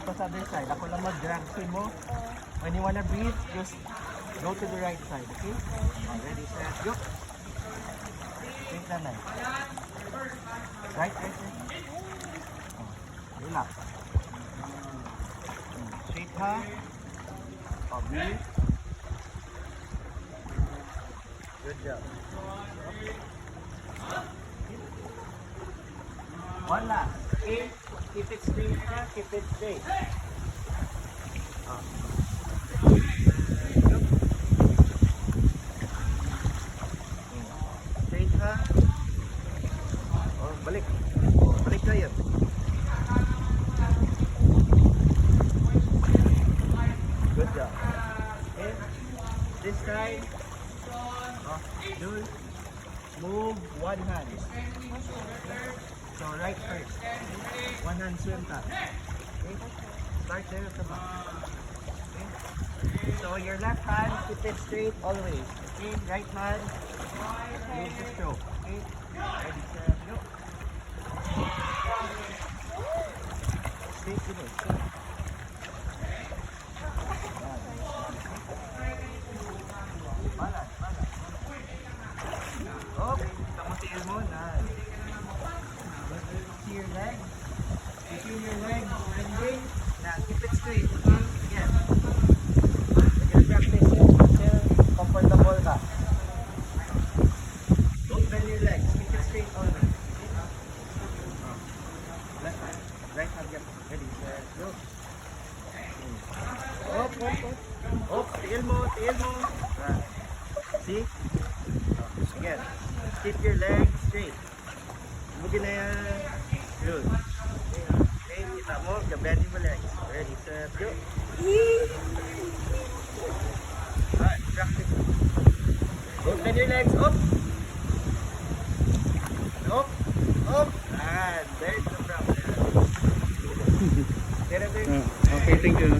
Tapos other side. Ako lang mag-drag mo. When you wanna breathe, just go to the right side, okay? Ready, set, go. Take the knife. Right, right, right. Relax. Straight ha. Breathe. Good job. One last. Okay? Keep it straight ha. Keep it straight. Straight ha. Oh, balik. Balik tayo. Good job. Okay? This side. Oh, do move one hand. So right first. One hand swim tap. Okay? Start there at the back. Okay? So your left hand, keep it straight always. Okay? Right hand, move the stroke. Okay? Ready, set, go. Straight to this. Balas, balas. Oh, tamutiin mo na. See your leg. You feel your leg bending. Now keep it straight. Okay? Again. Again, practice it until comfortable ka. Don't bend your legs. Keep it straight always. Left hand. Right hand. Get ready. Set. Go. Up, up, up. Up. Tiil mo. Tiil mo. Right. See? Again. Keep your legs straight. Bugin na yan. Good. Okay, kita mo. Bend mo legs. Ready, set, go. Alright, practice. Bend your legs. Up. Up. Up. And there's the problem. Okay, thank you.